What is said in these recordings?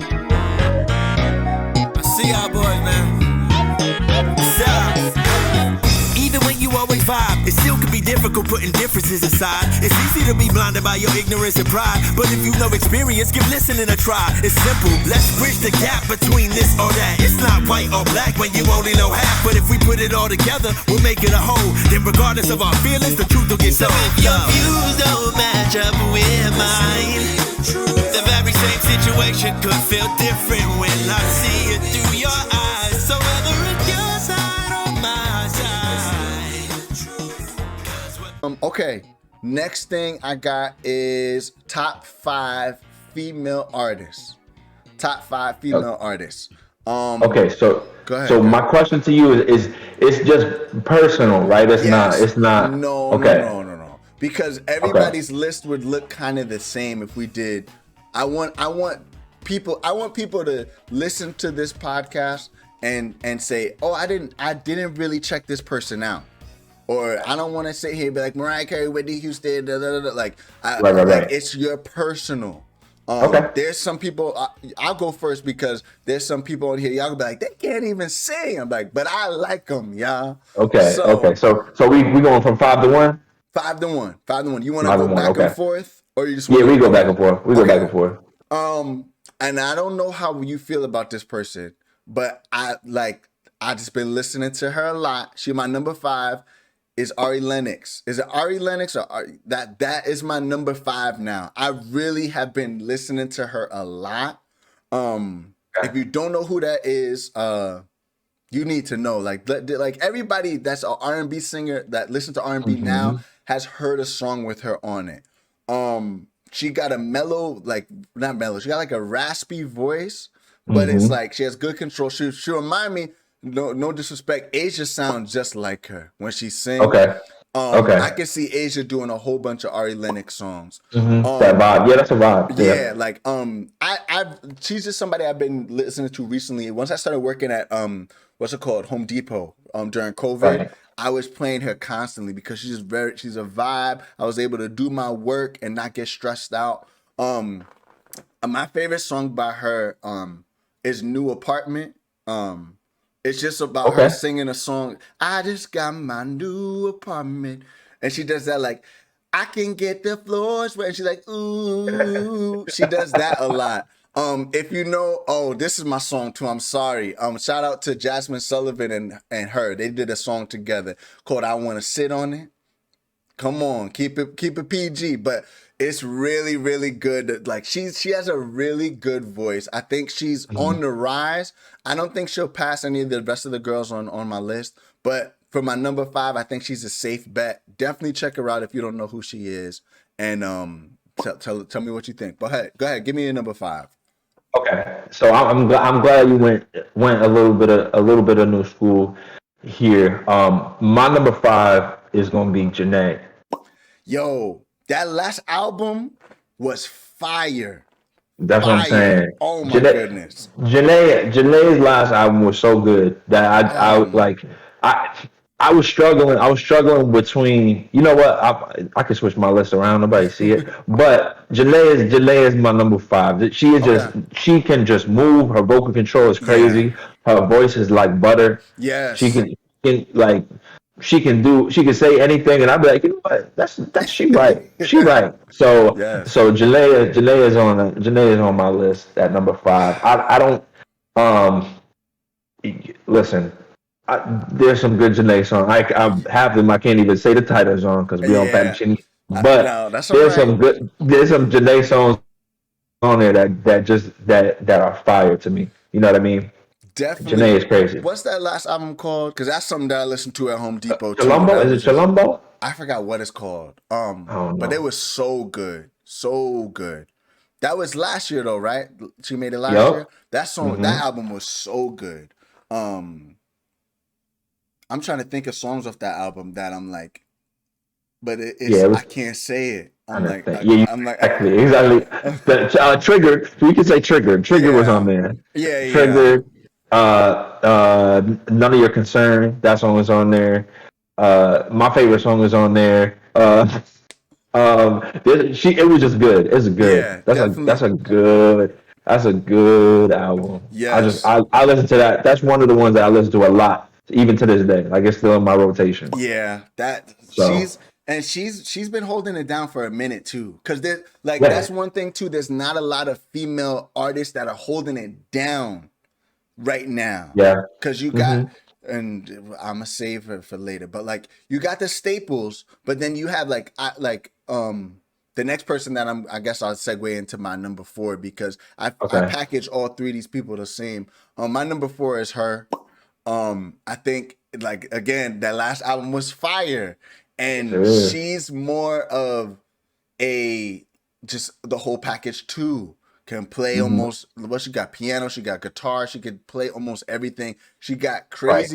I see y'all boys, man. Even when you always vibe, it still can be difficult putting differences aside. It's easy to be blinded by your ignorance and pride, but if you know experience, give listening a try. It's simple, let's bridge the gap between this or that. It's not white or black when you only know half, but if we put it all together, we'll make it a whole. Then regardless of our feelings, the truth will get told. If your views don't match up with mine, the very same situation could feel different when I see it through your eyes. So whether it's your side or my side. Okay, next thing I got is top 5 female artists. Top 5 female artists. Okay, so go ahead. So my question to you is it's just personal, right? It's not. No, okay. No. Because everybody's list would look kind of the same if we did. I want people to listen to this podcast and say, "Oh, I didn't really check this person out." Or I don't want to sit here and be like Mariah Carey, Whitney Houston, like it's your personal. Okay. There's some people. I'll go first because there's some people on here. Y'all be like, they can't even sing. I'm like, but I like them, y'all. Okay. So we going from 5 to 1. 5 to 1. 5 to 1. You want to go back and forth, or you just we go back and forth. We go back and forth. And I don't know how you feel about this person, but I just been listening to her a lot. She my number 5. Is Ari Lennox. Is it Ari Lennox or that is my number 5 now. I really have been listening to her a lot. If you don't know who that is, you need to know. Like everybody that's an R&B singer that listens to R&B now has heard a song with her on it. She got a mellow, not mellow, she got like a raspy voice, but it's like she has good control. She remind me, no disrespect, Asia sounds just like her when she sings. Okay. I can see Asia doing a whole bunch of Ari Lennox songs. That vibe, yeah, that's a vibe. Yeah, she's just somebody I've been listening to recently. Once I started working at what's it called, Home Depot, during COVID, right. I was playing her constantly because she's a vibe. I was able to do my work and not get stressed out. My favorite song by her is New Apartment. It's just about her singing a song. I just got my new apartment. And she does that like, I can get the floors wet. And she's like, ooh. She does that a lot. If you know, this is my song too. I'm sorry. Shout out to Jasmine Sullivan and her. They did a song together called I Want to Sit on It. Come on, keep it PG, but it's really, really good. Like she has a really good voice. I think she's on the rise. I don't think she'll pass any of the rest of the girls on my list, but for my number 5, I think she's a safe bet. Definitely check her out if you don't know who she is, and tell me what you think. But go ahead, give me your number 5. Okay, so I'm glad you went a little bit of new school here. My number 5 is gonna be Janae. Yo, that last album was fire. That's what I'm saying. Oh my goodness. Janae's last album was so good that I was struggling. I was struggling between, you know what? I could switch my list around. Nobody see it, but Janae is my number 5. She is she can just move. Her vocal control is crazy. Yeah. Her voice is like butter. Yes. She can say anything, and I'd be like, you know what? That's she right. She right. So Janae is on my list at number 5. I don't listen. There's some good Janae songs. I have them. I can't even say the titles on because we don't Fettuccine. But there's some Janae songs on there that are fire to me. You know what I mean? Definitely. Janae is crazy. What's that last album called? Because that's something that I listened to at Home Depot too. Chilombo? Is it Chilombo? I forgot what it's called. But it was so good. So good. That was last year though, right? She made it last year. That song, that album was so good. I'm trying to think of songs off that album that I'm like, but I can't say it. Exactly. Trigger. We can say Trigger. Trigger was on there. Yeah. Trigger. None of Your Concern. That song was on there. My favorite song was on there. It was just good. It's good. Yeah, that's a good That's a good album. Yes. I listen to that. That's one of the ones that I listen to a lot, even to this day. Like it's still in my rotation. Yeah, that So she's been holding it down for a minute too. Cause there like yeah, that's one thing too. There's not a lot of female artists that are holding it down right now. yeah. Cause you got and I'ma save her for later, but like you got the staples, but then you have the next person that I guess I'll segue into my number 4 because I Okay. package all three of these people the same. My number 4 is her. I think like again that last album was fire, and Sure. she's more of a just the whole package too. Can play almost she got piano, she got guitar, she could play almost everything. She got Right.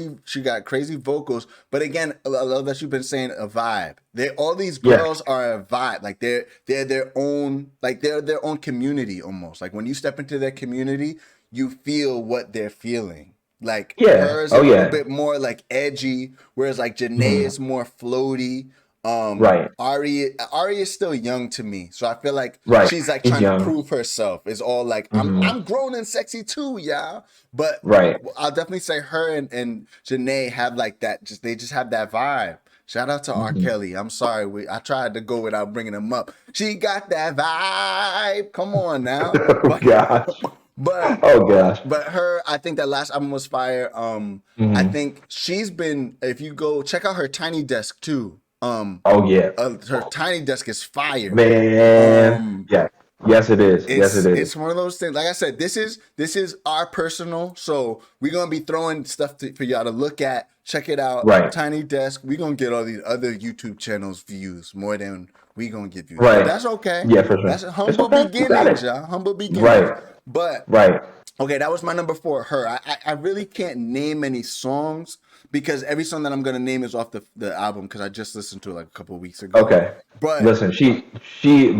crazy vocals. But again, I love that you've been saying a vibe. They all these Yeah. girls are a vibe. Like they're their own they're their own community almost. Like when you step into their community, you feel what they're feeling. Like Yeah. hers Oh a little yeah. bit more like edgy, whereas like Janae is more floaty. Right. Ari is still young to me, so I feel like Right. she's like He's trying to young. prove herself. It's all like I'm grown and sexy too, yeah. But Right. I'll definitely say her and Janae have like that. They just have that vibe. Shout out to R. Kelly. I'm sorry, I tried to go without bringing him up. She got that vibe. Come on now. Oh gosh. But Oh gosh. but her, I think that last album was fire. I think she's been. If you go check out her Tiny Desk too. Oh yeah. Her Tiny Desk is fire. Man. Yeah. Yes, it is. Yes, it It's is. one of those things. Like I said, this is our personal. So we're gonna be throwing stuff for y'all to look at. Check it out. Right. Tiny Desk. We're gonna get all these other YouTube channels views more than we gonna give you. Right. But that's okay. Yeah, for sure. That's a It's humble okay. You got beginnings, it. y'all. Humble beginnings. Right. But Right. okay, that was my number 4. Her. I really can't name any songs because every song that I'm gonna name is off the album because I just listened to it like a couple of weeks ago. Okay. But Listen,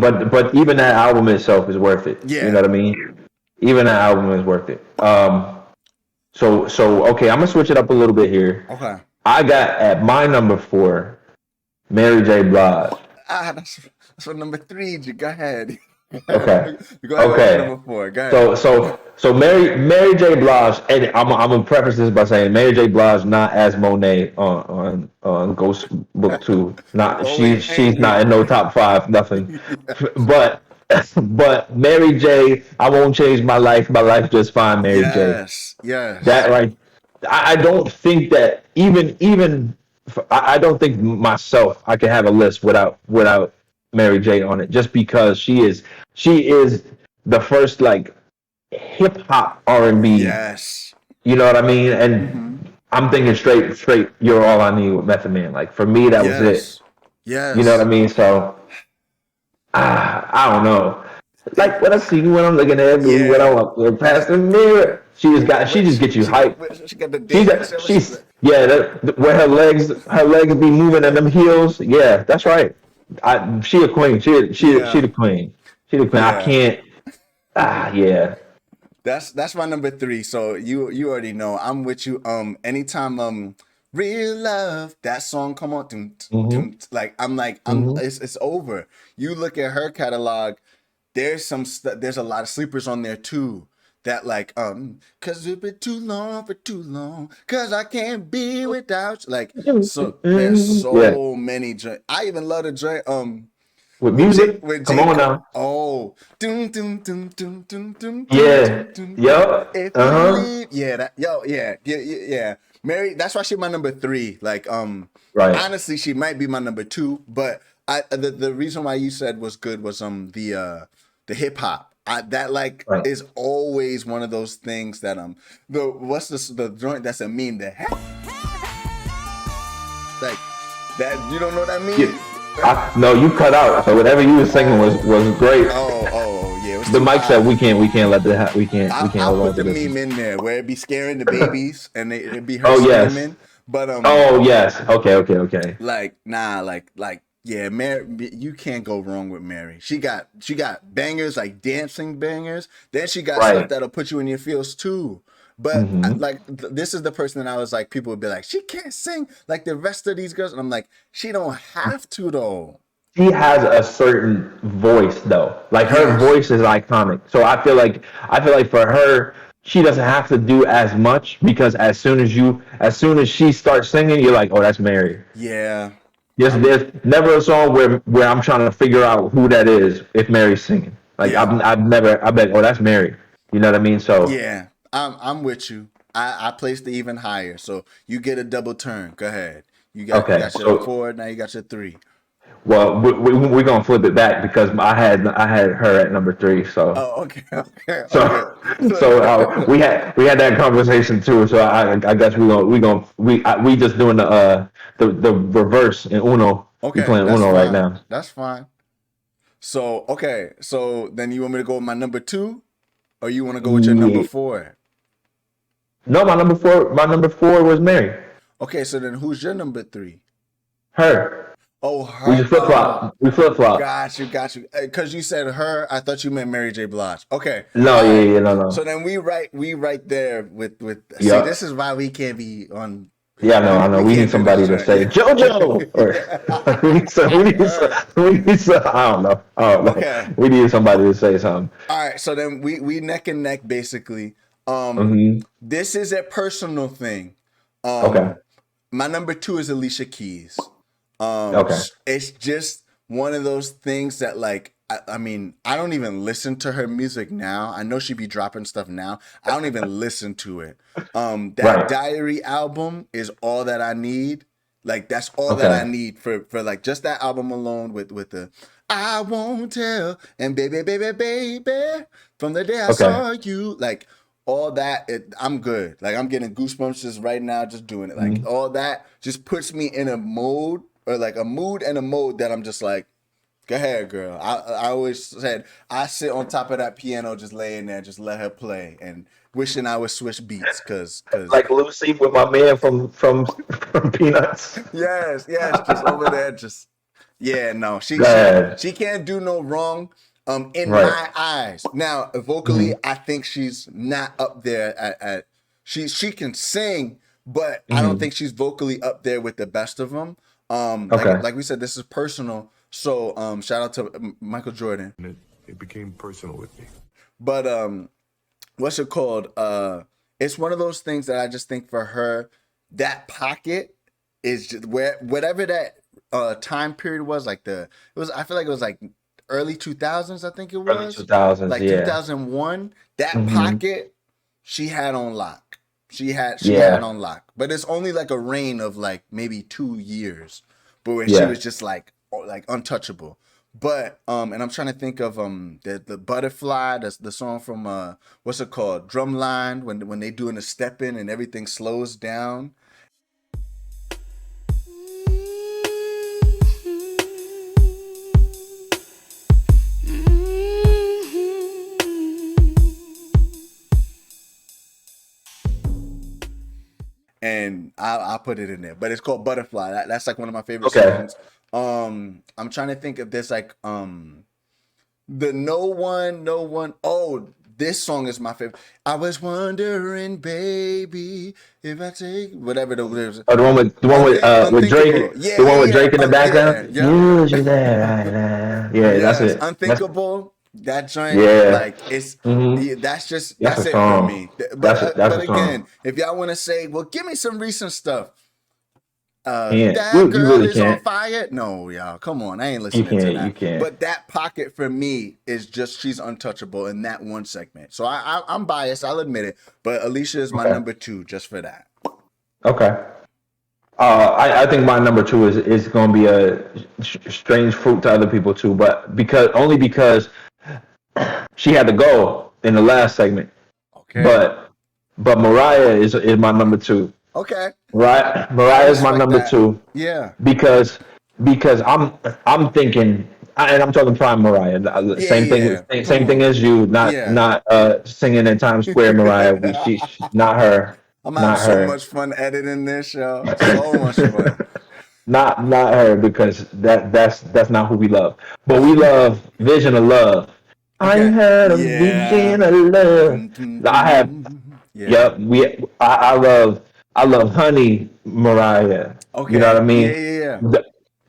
but even that album itself is worth it. yeah. You know what I mean? Even that album is worth it. So okay, I'm gonna switch it up a little bit here. Okay. I got at my number 4, Mary J. Blige. That's what number 3. Go ahead. Okay. Go ahead. Okay. Number 4. Go ahead. So Mary J. Blige, and I'm gonna preface this by saying Mary J. Blige not as Monet on Ghost Book 2. Not she's not in no top 5, nothing. But Mary J. I won't change my life. My life just fine. Mary J. Yes. That right. I don't think that I don't think myself I can have a list without Mary J on it, just because she is the first like hip hop R&B. Yes. You know what I mean? And I'm thinking straight. You're all I need with Method Man. Like for me, that was it. Yes. You know what I mean? So I don't know. Like when I see you when I'm looking at me when I'm up there past the mirror, she just gets you hyped. She got the dance. She's where her legs be moving in them heels. Yeah, that's right. She a queen. She the queen. She the queen. Yeah. I can't. Yeah. That's my number 3. So you already know I'm with you. Anytime Real Love, that song come on, like I'm it's over. You look at her catalog, there's there's a lot of sleepers on there too. That like cause it's been too long, cause I can't be without you. Like so there's so many joints. I even love the joint with music. Come on now. Oh, dum, dum, dum, dum, dum, dum, Yeah. Yup. Yeah. Mary, that's why she's my number 3. Like, Right. honestly, she might be my number 2. But the reason why you said was good was the hip hop. That is always one of those things that the joint that's a meme that like that you don't know what I mean. Yeah. No, you cut out. So whatever you were singing was great. Oh yeah. The mic said we can't let that we can't I'll hold put the on to this. meme in there where it be scaring the babies and it'd be her Oh yes. screaming. But oh yes. Okay. Like yeah, Mary, you can't go wrong with Mary. She got bangers like dancing bangers. Then she got stuff that'll put you in your feels too. But this is the person that I was like, people would be like, she can't sing like the rest of these girls, and I'm like, she don't have to though. she has a certain voice though. Like her Yes. voice is iconic. So I feel like for her, she doesn't have to do as much because as soon as she starts singing, you're like, oh, that's Mary. Yeah. There's never a song where I'm trying to figure out who that is if Mary's singing. Like Yeah. I bet, oh, that's Mary. You know what I mean? So Yeah. I'm with you. I placed it even higher. So you get a double turn. Go ahead. You okay, got your so 4, now you got your 3. well we're gonna flip it back because I had her at number 3. So Oh, okay, okay, okay. so we had that conversation too. So I guess we just doing the reverse in Uno. We Okay, playing that's Uno right fine. now. That's fine. So, okay. So then you want me to go with my number 2 or you want to go with your number Yeah. 4? No, my number four was Mary. Okay, so then who's your number 3? Her. Oh, We her. just flip Oh, flop. We flip flop. got you, got you. Because you said her, I thought you meant Mary J. Blige. Okay, No, all right. no, So no. then we right there with. See, this Yep. is why we can't be on. Yeah, no, I know. We We need can't do this, somebody to joint. say JoJo, or Yeah. we need some. I don't know. Okay. We need somebody to say something. All right. So then we neck and neck basically. Hmm. This is a personal thing. Okay. My number 2 is Alicia Keys. Okay. It's just one of those things that like I mean, I don't even listen to her music now. I know she be dropping stuff now. I don't even listen to it. That Right. Diary album is all that I need. Like that's all that I Okay. need for like just that album alone with the I won't tell and baby from the day I Okay. saw you like all that I'm good. Like I'm getting goosebumps just right now just doing it. Like Mhm. all that just puts me in a mode or like a mood and a mode that I'm just like, go ahead, girl. I always said I sit on top of that piano just laying there, just let her play and wishing I would switch beats cause Like Lucy with my man from Peanuts. yes, just over there, just yeah, no, Go ahead. she can't do no wrong. In Right. my eyes. Now, vocally, Hmm. I think she's not up there at she can sing, but I don't Hmm. think she's vocally up there with the best of them. Okay. Like we said, this is personal. So, shout out to Michael Jordan. And it became personal with me. But what's it called? It's one of those things that I just think for her, that pocket is just where whatever that time period was, like I feel like it was like early 2000s, I think it Early was. 2000s. Like Yeah. 2001, that Hmm. pocket she had on lock. She had it Yeah. on lock. But it's only like a reign of like maybe 2 years. But where she Yeah. was just like untouchable. But and I'm trying to think of the butterfly, that's the song from what's it called? Drumline, when they doing a step in and everything slows down. And I'll put it in there. But it's called Butterfly. That's like one of my favorite Okay. songs. I'm trying to think if there's like the no one. Oh, this song is my favorite. I was wondering, baby, if I take whatever the lyrics. Oh, the one with Unthinkable. Drake, Yeah, the yeah, one with yeah. Drake in the Yeah, background. yep. Usually there right now. Yeah, that's Yes, it. Unthinkable. That joint, Yeah. like it's Hmm. yeah, That's a that's it for song. me. But That's but a song. again, if y'all want to say, well, give me some recent stuff. Can't That you girl really is on can't. fire. No, y'all, come on, I ain't You listening to can't. You that. can't. But that pocket for me is just she's untouchable in that one segment. So I'm biased, I'll admit it. But Alicia is my Okay. number 2 just for that. Okay. I think my number two is going to be a strange fruit to other people too, but because she had to go in the last segment. Okay, But Mariah is my number two. okay, Right, I Mariah is my respect number that. two Yeah, because I'm thinking, and I'm talking prime Mariah. yeah, yeah. Come Same thing on, as you. yeah. Not singing in Times Square, Mariah. Not her. I'm gonna have Not so her. much fun editing this show. So much fun. Not her because that's not who we love. But we love Vision of Love. I Okay. had a Yeah. vision of love. I have. Yeah. Yep. I love Honey Mariah. You know what Okay. I Yeah, mean? yeah, yeah.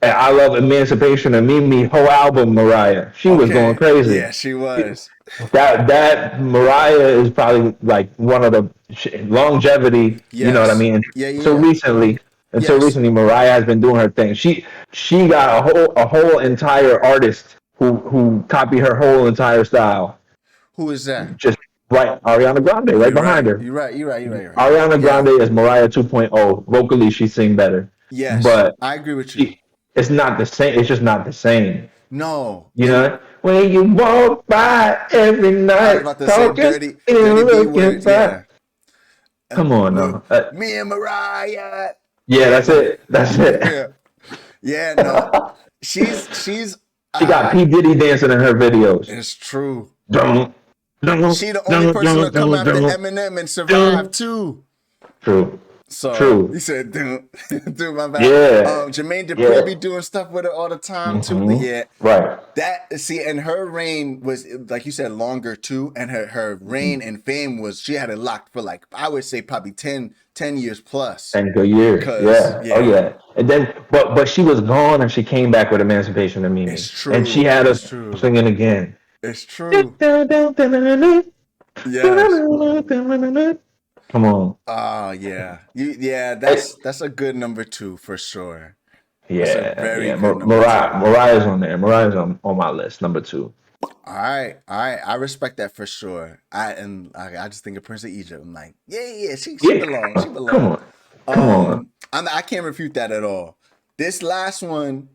And I love Emancipation of Mimi, whole album, Mariah. She was going Okay. crazy. Yeah, she was. That Mariah is probably like one of the longevity. You know what I Yes. mean? Yeah, yeah, So yeah. until Yes. recently, Mariah has been doing her thing. She got a whole entire artist who copied her whole entire style. Who is that? Just right, Ariana Grande, right You're behind right. her. You're right. You're right. You're right. You're right. Ariana Yeah. Grande is Mariah 2.0. Vocally, she sing better, Yes. but I agree with you. she, it's not the same. It's just not the same. No. You And know, when you walk by every I was night, about to say talking dirty and B looking words. back. Yeah. Come on now. Me and Mariah. Yeah, Yeah, that's no. it. That's it. Yeah. Yeah, no. She's She got P Diddy dancing in her videos. it's true. Dun, dun, dun, She the only dun, person to dun, come dun, after dun, Eminem and survive dun. too. True. So he True. said, dude, dude, my bad. Yeah. Jermaine Dupri Yeah. be doing stuff with her all the time too. But Hmm. yeah, Right. that see, and her reign was like you said, longer too. And her reign and fame was she had it locked for like I would say probably 10 years plus. And good years. Cause Yeah. Oh yeah, yeah. And then, but she was gone, and she came back with Emancipation of it's Mimi, and she true. had It's us true. singing again. It's true. Yes. Come on. Oh yeah. Yeah, Hey, that's a good number two for sure. That's a yeah, very yeah. good number two. Mariah's on there. Mariah's on my list, number two. All right, all right. I respect that for sure. I just think of Prince of Egypt. I'm like, yeah, she Yeah, belongs. She come belongs. on, come on. I can't refute that at all. This last one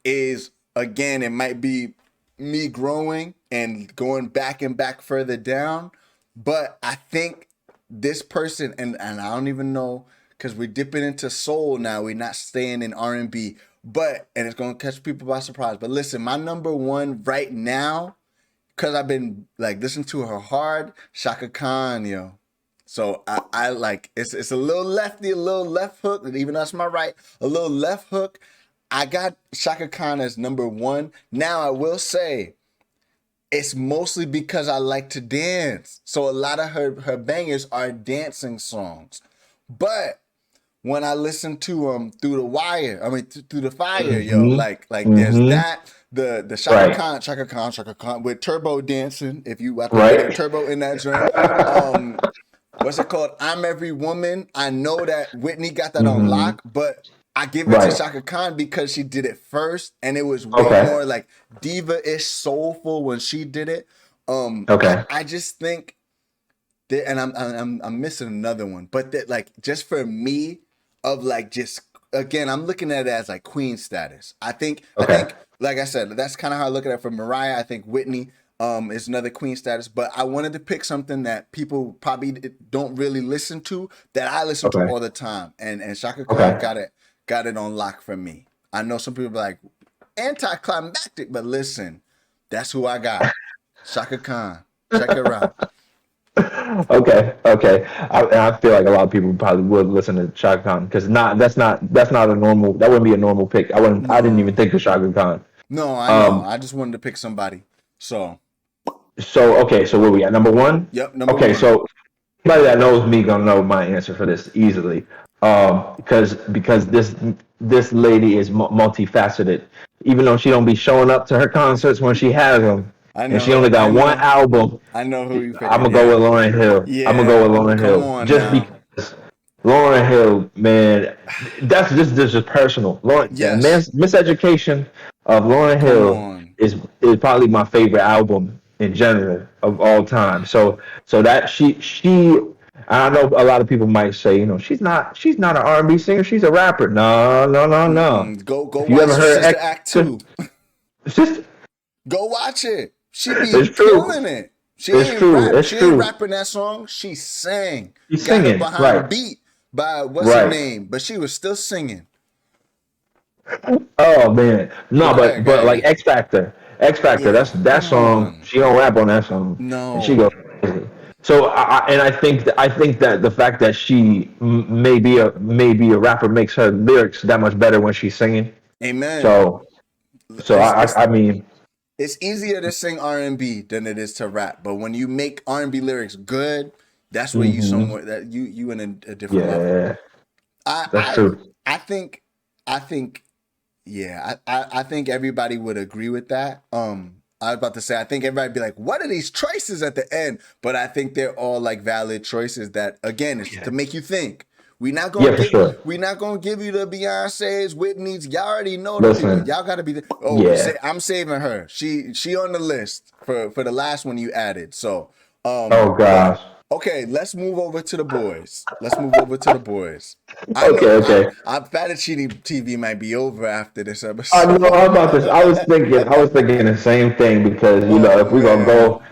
is again, it might be me growing and going back and back further down, but I think this person and I don't even know because we're dipping into soul now. We're not staying in R&B, but and it's gonna catch people by surprise. But listen, my number one right now, cause I've been like listening to her hard, Shaka Khan, yo. So I like it's a little lefty, a little left hook, and even though that's my right, a little left hook. I got Shaka Khan as number one. Now I will say it's mostly because I like to dance. So a lot of her bangers are dancing songs. But when I listen to through the wire, I mean through the fire, yo, Hmm. like there's Hmm. that the Right, Shaka Khan with Turbo dancing. If you have to get a right. Turbo in that joint, what's it called? I'm Every Woman. I know that Whitney got that on Hmm. lock, but I give it to Right. Shaka Khan because she did it first, and it was way Okay. more like diva-ish, soulful when she did it. Okay. I just think that, and I'm missing another one, but that like just for me, of like just again, I'm looking at it as like queen status. I Okay. think like I said, that's kind of how I look at it for Mariah. I think Whitney is another queen status, but I wanted to pick something that people probably don't really listen to that I listen to Okay. all the time, and Shaka Khan Okay. got it on lock for me. I know some people be like anticlimactic, but listen, that's who I got. Shaka Khan. Check her out. Okay. Okay. I feel like a lot of people probably would listen to Shaka Khan because that's not a normal. That wouldn't be a normal pick. I wouldn't. I didn't even No. think of Shaka Khan. No, I know. Um. I just wanted to pick somebody. So, So okay. So where we at? Number one. yep, number Okay. one. So anybody that knows me gonna know my answer for this easily. Because this lady is multifaceted. Even though she don't be showing up to her concerts when she has them, and she only I got one know. album, I know who you I'm picking. gonna go Yeah. with Lauryn Hill. I'm gonna go Yeah. with Lauryn Come Hill on just now. because Lauryn Hill, man, that's just personal. Lauren, the Yes. Miseducation of Lauryn Come Hill on. is probably my favorite album in general of all time. So that she I know a lot of people might say, she's not an R&B singer, she's a rapper. No, no, no, no. Mm-mm. Go If you watch ever heard Sister Act 2. it's just Go watch it. She be it's true. killing it. She It's ain't true. rap. It's She ain't true. rapping that song. She sang. She's Got her singing, behind right. beat by what's her Right. name, but she was still singing. Oh man, But no, go ahead, but like go ahead. X Factor, Yeah, that come song. on. She don't rap on that song, and she goes No. crazy. So I think that the fact that she may be a rapper makes her lyrics that much better when she's singing. Amen. So so It's I it's I, I mean it's easier to sing R&B than it is to rap. But when you make R&B lyrics good, that's where you hmm somewhere that you in a different level. yeah, I that's I true. I think I think Yeah, I think everybody would agree with that. I was about to say, I think everybody would be like, what are these choices at the end? But I think they're all like valid choices that, again, it's to make you think. We're not gonna Yeah, for give sure. we're not gonna give you the Beyonce's, Whitney's. Y'all already know the people. Listen, Y'all gotta be yeah. I'm saving her. She on the list for the last one you added. So Oh but gosh. okay, let's move over to the boys. Let's move over to the boys. I Okay, know okay. I Fettuccine TV might be over after this I episode. know about this. I was thinking the same thing because Oh if we gonna man. go,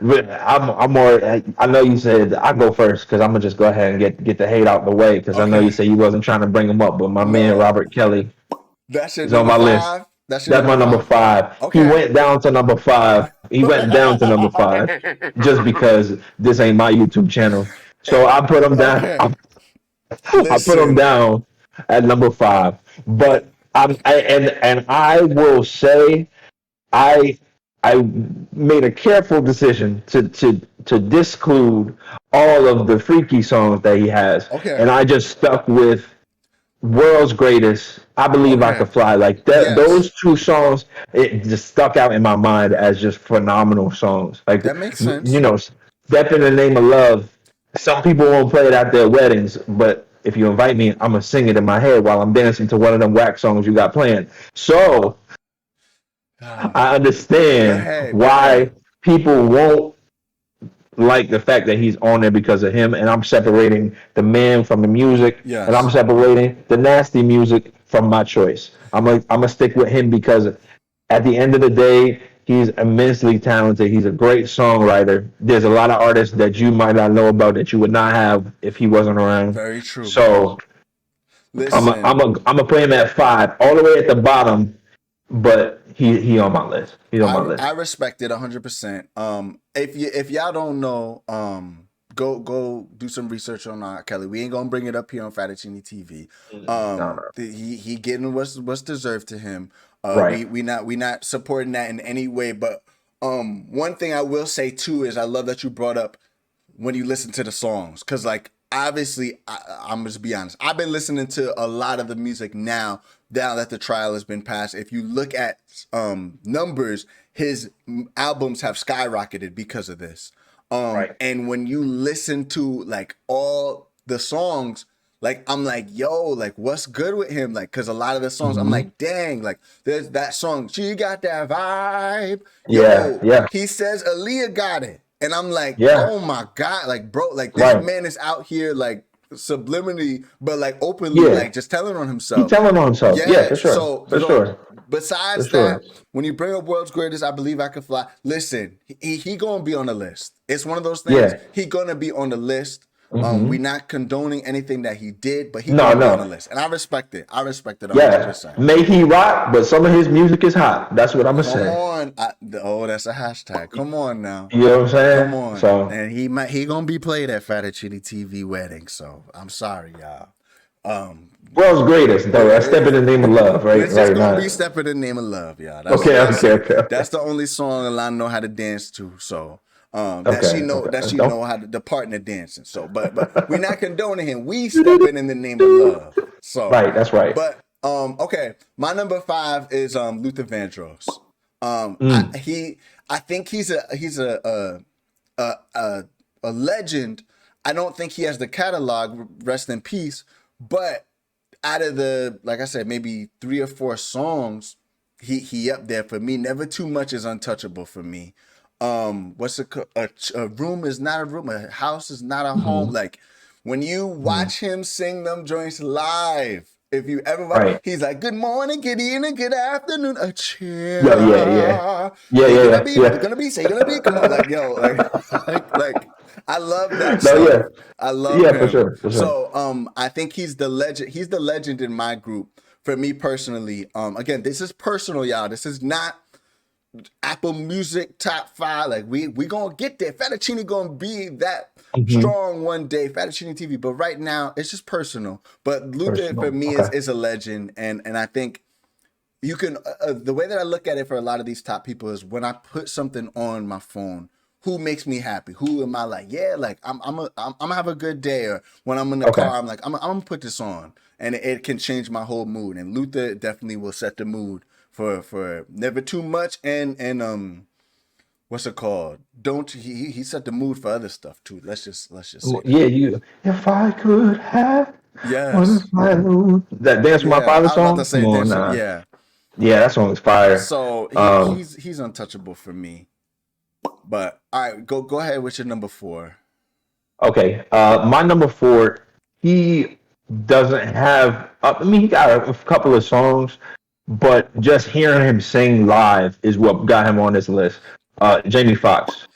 I'm more. I know you said I go first because I'm gonna just go ahead and get the hate out the way because I know you Okay. said you wasn't trying to bring him up, but my man No. Robert Kelly That's your is on number my list. five. That's your That's number my number five. 5. He Okay. went down to number 5. He went down to number 5 just because this ain't my YouTube channel. So I put him down. Okay. I put him Listen. down at number 5. But and I will say I I made a careful decision to disclude all of the freaky songs that he has, Okay. and I just stuck with World's Greatest. I Believe I Okay. Could Fly. Like that, Yes. those two songs, it just stuck out in my mind as just phenomenal songs. Like That makes sense. Step in the Name of Love. Some people won't play it at their weddings, but if you invite me, I'm gonna sing it in my head while I'm dancing to one of them whack songs you got playing. So I Go understand ahead. Go why ahead. people won't like the fact that he's on there because of him, and I'm separating the man from the music, and I'm Yes. separating the nasty music from my choice. I'm gonna stick with him because at the end of the day, he's immensely talented. He's a great songwriter. There's a lot of artists that you might not know about that you would not have if he wasn't around. Very true. So Listen. I'm gonna play him at 5, all the way at the bottom, but he on my list. He's on my I list. respect it 100%. If y'all don't know, go do some research on R. Kelly. We ain't gonna bring it up here on Fettuccine TV. No, no. He getting what's deserved to him. Right. We not supporting that in any way. But one thing I will say too is I love that you brought up when you listen to the songs, because like obviously I'm just be honest, I've been listening to a lot of the music now that the trial has been passed. If you look at numbers, his albums have skyrocketed because of this. Right. And when you listen to like all the songs, like I'm like, yo, like what's good with him? Like, cause a lot of the songs, I'm like, dang, like there's that song, she got that vibe. Yeah, Yo, yeah, he says Aaliyah got it. And I'm like, yeah. oh my God, like bro, like this Right. man is out here like subliminally, but like openly, Yeah. like just telling on He himself. telling on himself. Yeah, Yeah. for sure. For So sure. For besides sure. that, when you bring up World's Greatest, I Believe I Could Fly. Listen, he gonna be on the list. It's one of those things. Yeah. He gonna be on the list. We not condoning anything that he did, but he No, gonna be on the no. list, and I respect it. I respect it Yeah. 100%. May he rock, but some of his music is hot. That's what I'm gonna Come say. on, that's a hashtag. Come on now. You know what I'm Come saying? on. So And he gonna be played at Fettuccine TV wedding. So I'm sorry, y'all. World's Greatest though. A Step in the Name of Love, right? It's just Right gonna now. be Step in the Name of Love, y'all. Okay, okay, okay, That's okay. the only song Alana know how to dance to. So Okay, okay. she Don't know how to the partner dancing. So but we're not condoning him. We stepping in the name of love. So right, that's right. but okay. My number 5 is Luther Vandross. I think he's a legend. I don't think he has the catalog, rest in peace, but out of the, like I said, maybe 3 or 4 songs, he up there for me. Never Too Much is untouchable for me. What's a room is not a room, a house is not a home. Like when you watch him sing them joints live, if you ever watch, Right. he's like, good morning, good evening, good afternoon, a chair. Yeah, yeah, yeah. Yeah, You're yeah, gonna be, yeah. you're gonna be, say you're gonna be, come on, like, yo, like I love that No, yeah. stuff. I love Yeah, for him. sure. For sure. So I think he's the legend. He's the legend in my group. For me personally, again, this is personal, y'all. This is not Apple Music top 5. Like we gonna get there. Fettuccine gonna be that strong one day. Fettuccine TV. But right now, it's just personal. But Luther for Personal. me Okay. is a legend, and I think you can. The way that I look at it for a lot of these top people is when I put something on my phone who makes me happy? Who am I like? Yeah, like I'm gonna have a good day, or when I'm in the car, I'm like I'm gonna put this on, and it can change my whole mood. And Luther definitely will set the mood for never too much, and what's it called? Don't he set the mood for other stuff too? Let's just say that. Yeah, you. If I could have one Yes. final that dance with my Yeah, father I was about to song. say Come on, dance. nah. Yeah. Yeah, that song is fire. So Um, he's untouchable for me. But all right, go ahead with your number 4. okay. My number 4. He doesn't have. I mean, he got a couple of songs, but just hearing him sing live is what got him on this list. Jamie Foxx.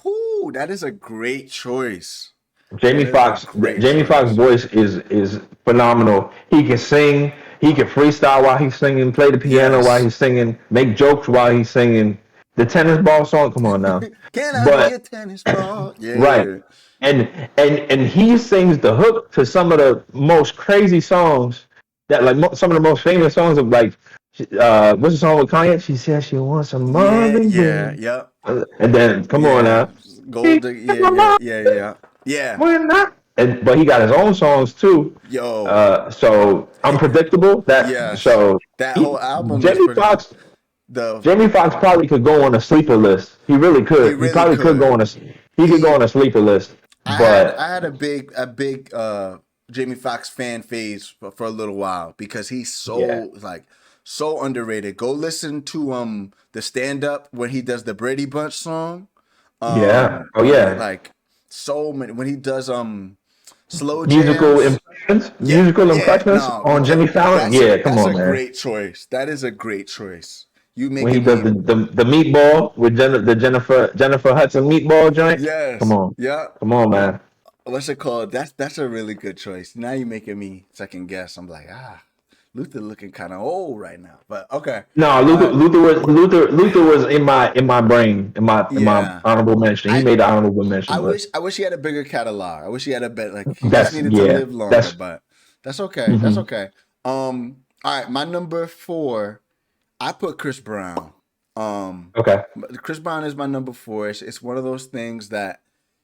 Whoo, that is a great choice. Jamie That is a Foxx. great Jamie Foxx' choice. voice is phenomenal. He can sing. He can freestyle while he's singing. Play the piano while Yes. he's singing. Make jokes while he's singing. The tennis ball song. Come on now. Can I be But a tennis ball? right. Yeah. And he sings the hook to some of the most crazy songs that some of the most famous songs of like what's the song with Kanye? She said she wants some Yeah, Marvin yeah, Gaye. yep. And then come on Yeah. now. Gold, yeah. We're not. And but he got his own songs too. Yo. So unpredictable. That Yes. so That he whole album is Jamie pretty Foxx the Jamie Foxx probably could go on a sleeper list. He really he could. He really probably could could. go on a he could go He on a sleeper list. I But had a big Jamie Foxx fan phase for a little while because he's yeah, so underrated. Go listen to the stand up when he does the Brady Bunch song. yeah, oh yeah. Like so many when he does slow Musical jams. impressions, Yeah, musical yeah, impressions no, on Jimmy Fallon. Yeah, come that's a on, man. great choice. That is a great choice. You When he making does me the meatball with the Jennifer Hudson meatball joint. Come yes, on, yeah. come on, man. What's it called? That's a really good choice. Now you're making me second guess. I'm like, Luther looking kind of old right now. But okay. No, Uh Luther was in my brain in my yeah. honorable mention. He I made the honorable mention list. I wish he had a bigger catalog. I wish he had a bit like he just That's needed to yeah. live longer, That's but that's okay. That's hmm okay. All right, my number 4, I put Chris Brown. Um okay. Chris Brown is my number 4. It's one of those things that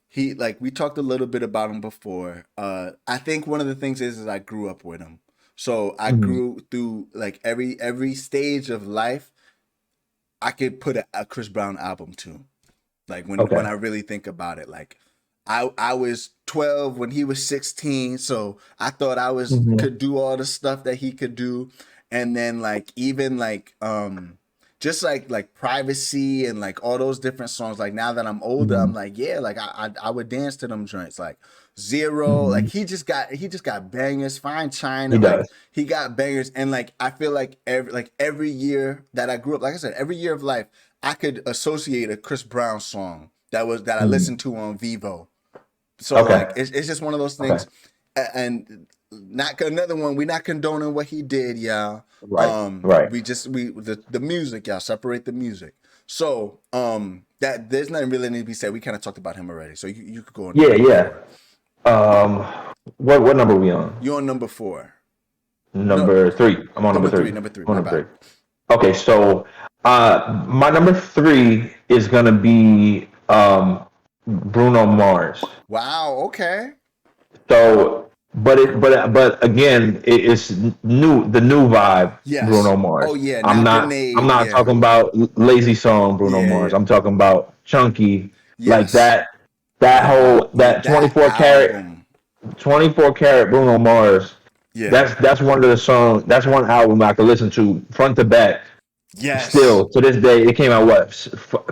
he like we talked a little bit about him before. I think one of the things is I grew up with him. So I hmm grew through like every stage of life. I could put a Chris Brown album to. Like when Okay. I really think about it, like I was 12 when he was 16, so I thought I was hmm could do all the stuff that he could do, and then like even like just like privacy and like all those different songs. Like now that I'm older, hmm I'm like yeah, like I would dance to them joints like Zero. Like hmm he just got bangers. Fine He China, like does. he got bangers, and like I feel like every year that I grew up, like I said, every year of life, I could associate a Chris Brown song that I hmm listened to on Vivo. So like Okay. it's just one of those Okay. things, and not another one. We're not condoning what he did, y'all. Right. Right. The music, y'all separate the music. So that there's nothing really need to be said. We kind of talked about him already. So you could go on Yeah. number Yeah. 4. Um. What number are we on? You're on number 4. No, Number 3. I'm on number number 3. 3. Number 3. I'm on My number bad. 3. Okay. So, my number 3 is gonna be Bruno Mars. Wow. Okay. So, but again, it's new, the new vibe, Yes. Bruno Oh Mars. yeah. I'm Now not, I'm Janae. not Yeah. talking about lazy song Bruno Yeah. Mars. Yeah. I'm talking about chunky, like Yes. Yeah. that That 24 carat, album. 24 karat Bruno Mars. Yeah. That's one of the songs. That's one album I could listen to front to back. Yes. Still to this day, it came out what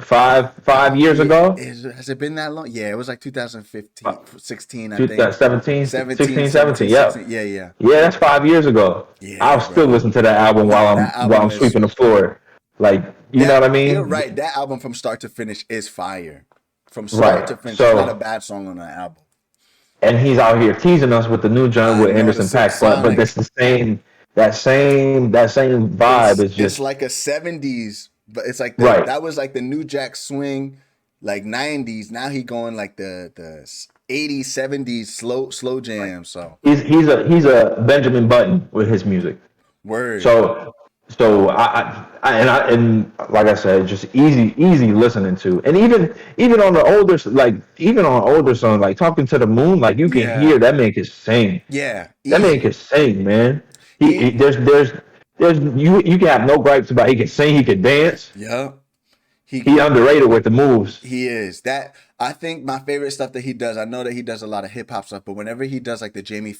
5 years Yeah. ago. Has it been that long? Yeah. It was like 2015, 16, I think. 2017, 17, 16, 17. 17, Yeah. 16. Yeah. Yeah. Yeah, that's 5 years ago. I'll Yeah, still bro. listen to that album while Nah, I'm that while I'm album is sweeping the floor. Like, you know what I that. You're mean? right. That album from start to finish is fire. From start Right. to finish, there's not a So, bad song on that album. and he's out here teasing us with the new joint I with know the Anderson Silk Paak, but Sonic. this the same that same vibe is It's just like a 70s, but it's like right. that was like the New Jack Swing, like 90s. Now he going like the 80s, 70s slow jam. So He's a Benjamin Button with his music. word. So So and like I said, just easy listening to, and even on the older even on older songs like Talking to the Moon, like you can Yeah, hear that man can sing. yeah, That man can easy. sing, man. He He, there's you can have no gripes about. He can sing, he can dance. yeah, He he underrated with the moves. he is that. I think my favorite stuff that he does. I know that he does a lot of hip hop stuff, but whenever he does like the James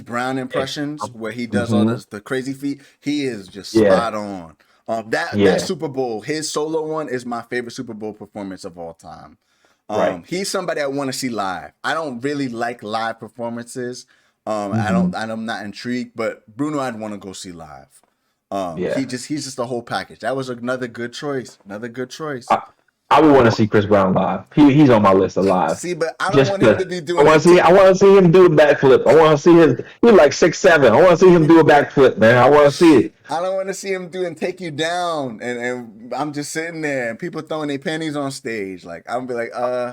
Brown Yeah. impressions, where he does all Mm-hmm. the crazy feet, he is just Yeah, spot on. That yeah, Super Bowl, his solo one is my favorite Super Bowl performance of all time. right. He's somebody I want to see live. I don't really like live performances. Mm-hmm. I'm not intrigued, but Bruno, I'd want to go see live. Yeah. He's just the whole package. That was another good choice. Another good choice. I, I would want to see Chris Brown live. He's on my list of live. See, but I don't Just want him to to, be doing that. I want to see him do a backflip. I want to see his. He's like 6'7". I want to see him do a backflip, man. I want to see it. I don't want to see him doing take you down, and I'm just sitting there and people throwing their panties on stage. Like I'm be like, I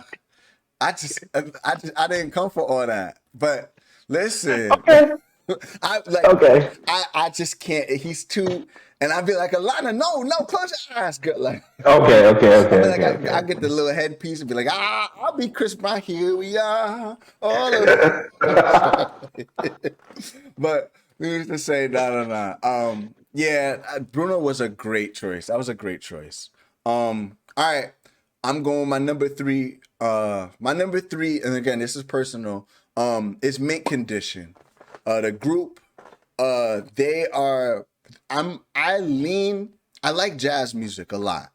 didn't come for all that. But listen, Okay. I like Okay. I just can't. He's too, and I'd be like, Alana, no, close your eyes, good. Like Okay. Okay. I'd Okay. be like, Okay. Okay. I get the little headpiece and be like, I'll be Chris Brown. Here we are, all of But we used to say, no. Yeah, Bruno was a great choice. That was a great choice. All right, I'm going my number three. My number three, and again, this is personal. Is Mint Condition. The group. They are. I like jazz music a lot.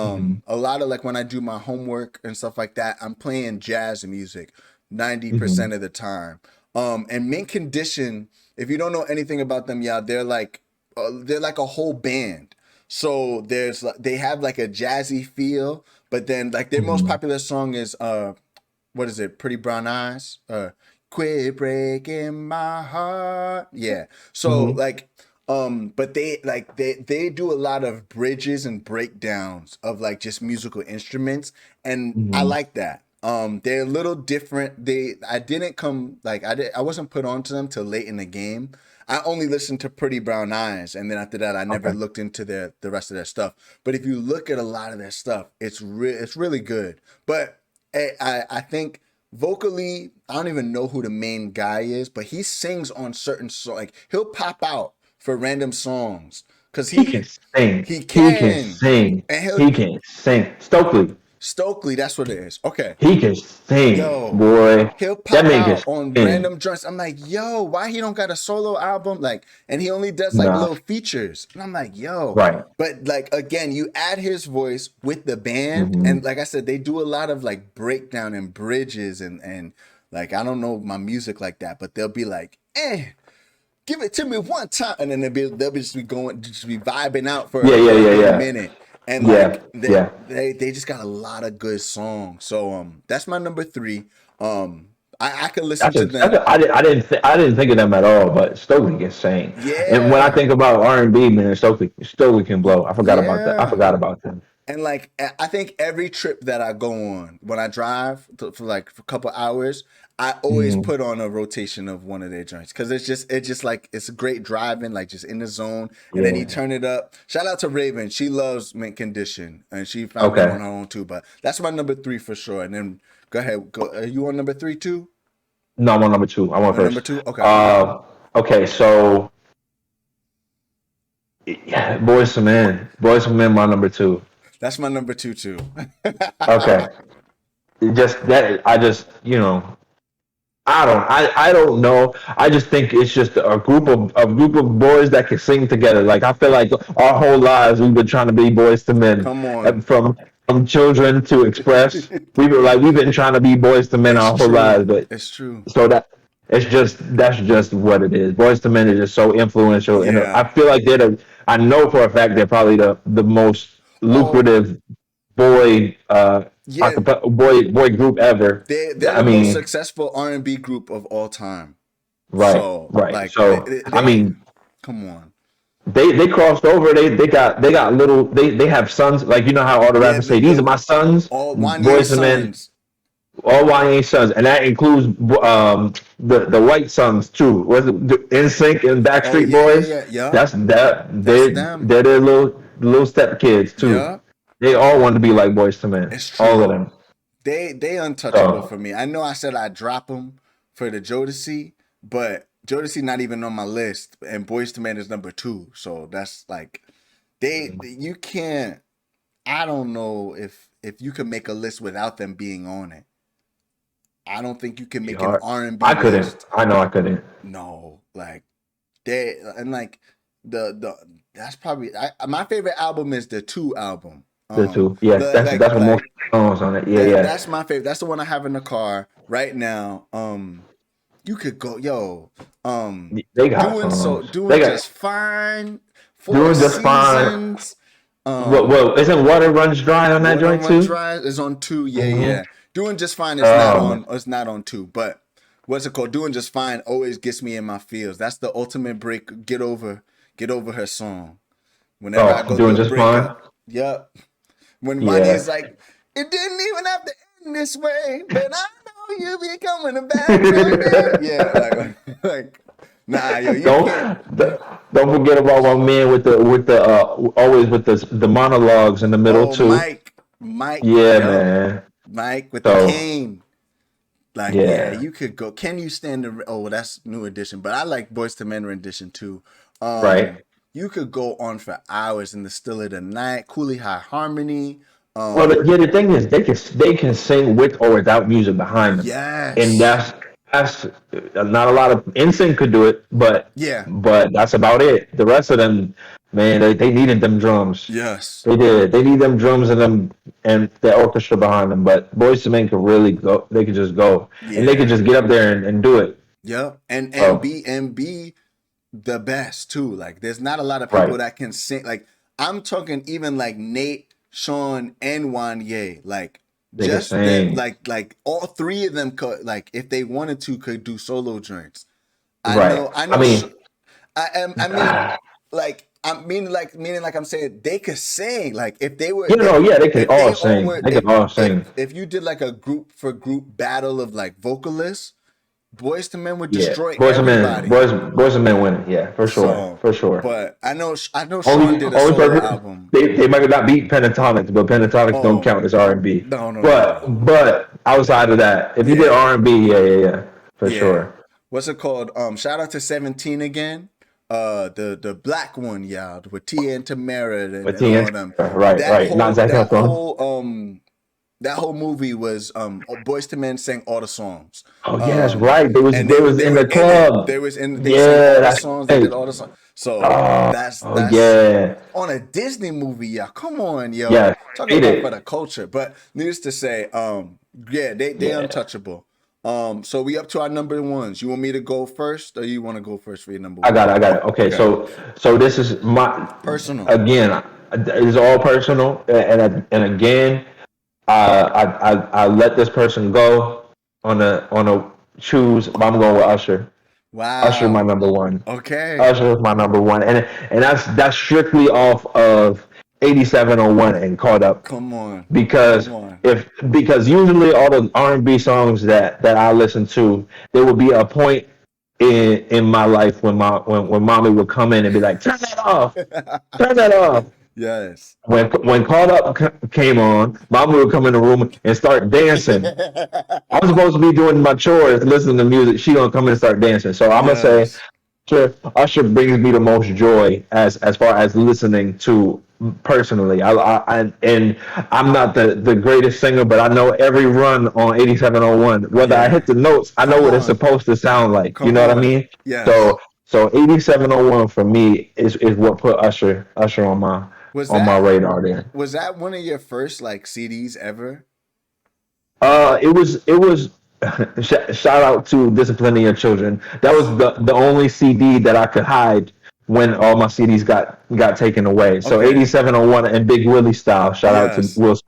Mhm. A lot of like when I do my homework and stuff like that, I'm playing jazz music 90% Mhm. of the time. And Mint Condition, if you don't know anything about them, yeah, they're like a whole band. So they have like a jazzy feel, but then like their most Mhm. popular song is what is it? Pretty Brown Eyes. Quit breaking my heart. Yeah. So Mhm. like but they do a lot of bridges and breakdowns of like just musical instruments, and I Mhm. like that. They're a little different. I didn't come like I wasn't put onto them till late in the game. I only listened to Pretty Brown Eyes, and then after that, I never Okay. looked into the rest of their stuff. But if you look at a lot of their stuff, it's really good. But I think vocally, I don't even know who the main guy is, but he sings on certain songs. Like he'll pop out for random songs because He can sing. he He can can, sing. and He can sing. Stokely. Stokely, that's what it is. Okay, He can sing, yo, boy. he'll That pop man can out on sing. random joints. I'm like, yo, why he don't got a solo album? Like, and he only does like Nah. little features. And I'm like, yo, Right. but like again, you add his voice with the band, Hmm. and like I said, they do a lot of like breakdown and bridges and like I don't know my music like that, but they'll be like, give it to me one time, and then they'll be just be vibing out Yeah. Yeah. for a Yeah. good Yeah. minute, and Yeah. like Yeah. they just got a lot of good songs. So that's my number three. I could listen to them. I didn't think of them at all, but Stokely can sing. And when I Yeah, think about R&B, man, Stokely can blow. I forgot about that. I yeah. forgot about them. And like I think every trip that I go on when I drive for like for a couple hours, I always Hmm. put on a rotation of one of their joints because it's just like it's great driving, like just in the zone. And then you Yeah. turn it up. Shout out to Raven, she loves Mint Condition, and she found them Okay. on her own too. But that's my number three for sure. And then go ahead, go. Are you on number three too? No, I'm on number two. I want Or number first. two? Okay, Uh, okay. So, yeah, Boys to Men, my number two. that's my number two too. Okay. Just that. I just I don't know. I just think it's just a group of boys that can sing together. Like I feel like our whole lives we've been trying to be boys to men. Come And on, from children to express. We've been trying to be boys to men it's our whole lives, true. but It's true. so that's just what it is. Boys to Men is just so influential, and I Yeah. feel like I know for a fact they're probably the most Oh, lucrative boy yeah. boy group ever. They're I the most mean, successful R&B group of all time. right, So right. like So I they mean, come on. they crossed over. They got little. They have sons. Like you know how all the Yeah, rappers say, "These are my sons." all Wanye's Boys to Men. sons. All YA sons, and that includes the white sons too. Was it NSYNC and Oh Backstreet yeah, yeah, Boys? yeah, yeah. That's that. That's them. They're their little step kids too. Yeah, They all want to be like Boys to Men. it's All of true. them. They untouchable So for me. I know I said I'd drop them for the Jodeci, but Jodeci not even on my list, and Boyz II Men is number 2. So that's like you can't. I don't know if you can make a list without them being on it. I don't think you can be make an hard. R&B I couldn't. list. I know I couldn't. No, like they and like the that's probably my favorite album is the 2 album. The two. Yeah, that's what most songs on it. Yeah, yeah. That's my favorite. That's the one I have in the car right now. You could go, yo, They got songs. doing just fine. Four Doing just fine. Seasons. Well, isn't Water Runs Dry on that Water joint Runs too? Dry is on 2. Yeah, Mm-hmm. yeah. Doing just fine is not on. It's not on 2. But what's it called? Doing just fine always gets me in my feels. That's the ultimate break. Get over her song. Whenever I go Doing through a just breakup. fine. Yep. When money is like, it didn't even have to end this way, but I know you be coming back someday. Yeah, like, nah, yo, you can't. Don't forget about my man with the always with the monologues in the middle Oh, too. Mike, Yeah, man. Mike with the cane. Like, yeah, you could go. Can you stand the? Oh, that's New Edition, but I like Boyz II Men rendition too. Right. You could go on for hours in the still of the night. Coolie High Harmony. Well, the thing is, they can sing with or without music behind them. Yes. And that's not a lot of NSYNC could do it, but that's about it. The rest of them, man, they needed them drums. Yes. They did. They need them drums and the orchestra behind them. But Boyz II Men could really go. They could just go and they could just get up there and do it. Yeah, and be the best too. Like, there's not a lot of people that can sing. Like, I'm talking even like Nate, Sean, and Wanye. Like, they just like all 3 of them could, like, if they wanted to, could do solo joints. I know. I mean, like I'm saying, they could sing. Like, if they were, they could all sing. They could all sing. If you did like a group for group battle of like vocalists, Boyz II Men would destroy everybody. Boyz II Men winning, yeah, for sure, for sure. But I know Sean did a solo album. They might not beat Pentatonics, but Pentatonics don't count as R&B. No. But outside of that, if you did R&B, yeah, for sure. What's it called? Shout out to 17 again. The black one, with Tia and Tamara and all them. Right. That whole movie was Boyz II Men sang all the songs. Oh yeah, that's right. They was in the club. They sang all the songs. They did all the songs. So that's on a Disney movie, come on, yo. Yeah, talking about for the culture. But needless to say, they untouchable. So we up to our number ones. You want me to go first, or you want to go first for your number one? I got it. Okay. So this is my personal. Again, it's all personal, and again. I let this person go on a choose. But I'm going with Usher. Wow, Usher my number one. Okay, Usher is my number one, and that's strictly off of 8701 and Caught Up. Come on, because usually all the R&B songs that I listen to, there will be a point in my life when mommy would come in and be like, turn that off. Yes. When Caught Up came on, Mama would come in the room and start dancing. I'm supposed to be doing my chores, listening to music. She gonna come in and start dancing. So I'm gonna say, Usher brings me the most joy as far as listening to personally. And I'm not the greatest singer, but I know every run on 8701. Whether I hit the notes, I know what it's supposed to sound like. You know what I mean? Yeah. So 8701 for me is what put Usher on my radar there. Was that one of your first like CDs ever? It was shout out to Disciplining Your Children. That was the only CD that I could hide when all my CDs got taken away. So 8701 and Big Willie Style. Shout out to Will.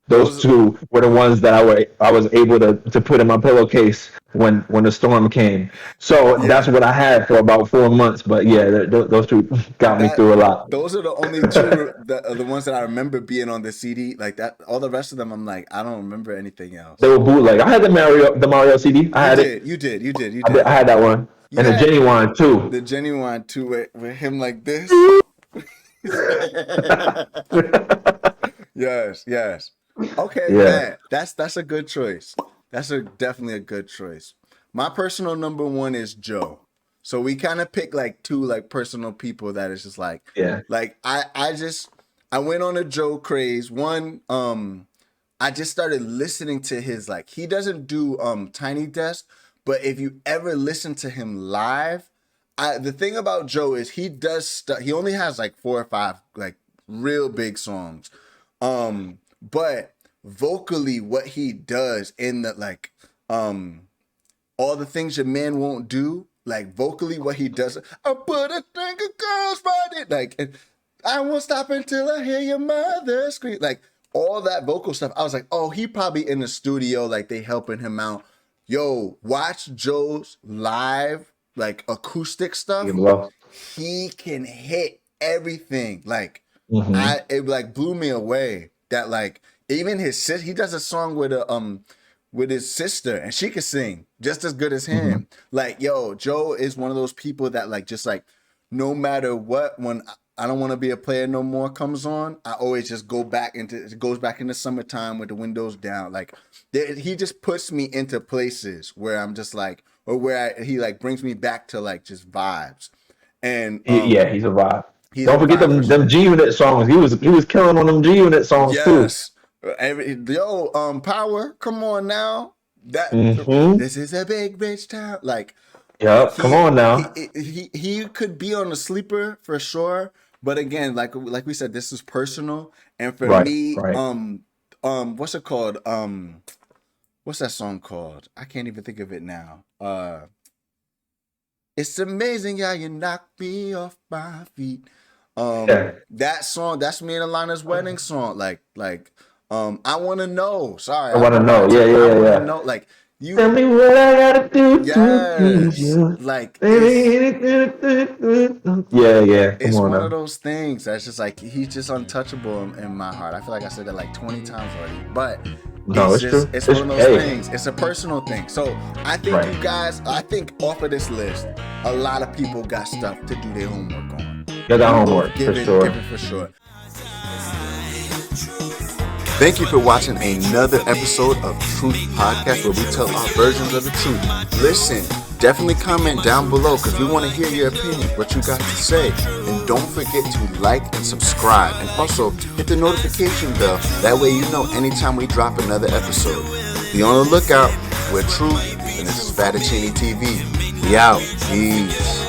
Those two were the ones that I was able to put in my pillowcase when the storm came. So that's what I had for about 4 months. But yeah, those two got me through a lot. Those are the only two the ones that I remember being on the CD like that. All the rest of them, I'm like, I don't remember anything else. They were bootleg. I had the Mario CD. I had it. You did. I had that one. And the Genuine too. The Genuine too, with him like this. Yes. Okay, man. That's a good choice. That's definitely a good choice. My personal number one is Joe. So we kind of pick like two like personal people that is just like like I went on a Joe craze. One, I just started listening to his like he doesn't do Tiny Desk, but if you ever listen to him live, the thing about Joe is he does stuff. He only has like 4 or 5 like real big songs, but vocally what he does in the like all the things your man won't do, like vocally what he does. I put a thing of girls right in, like I won't stop until I hear your mother scream, like all that vocal stuff. I was like, oh, he probably in the studio, like they helping him out. Yo, watch Joe's live, like acoustic stuff. He can hit everything. Like it like blew me away that like even he does a song with his sister and she can sing just as good as him. Like, yo, Joe is one of those people that like just like no matter what, when I Don't Want to Be a Player No More comes on, I always just goes back into Summertime with the windows down. Like he just puts me into places where I'm just like, or where he like brings me back to like just vibes. And he's a vibe. Don't forget them G Unit songs. He was killing on them G Unit songs too. Power, come on now. This is a big rich town. Like, come on now. He could be on a sleeper for sure. But again, like we said, this is personal. And for me, what's it called? What's that song called? I can't even think of it now. It's amazing how you knock me off my feet. That song, that's me and Alana's wedding song. Like, I want to know. Sorry, I want to know. Yeah. I want to know. Like, you tell me what I gotta do to please you. Like, it's one of those things that's just like he's just untouchable in my heart. I feel like I said that like 20 times already, but it's true. It's one of those things. It's a personal thing. So I think you guys, off of this list, a lot of people got stuff to do their homework on. They got homework for sure. Thank you for watching another episode of Truth Podcast, where we tell our versions of the truth. Listen, definitely comment down below because we want to hear your opinion, what you got to say. And don't forget to like and subscribe. And also hit the notification bell. That way you know anytime we drop another episode. Be on the lookout. We're Truth, and this is Fettuccine TV. We out. Peace.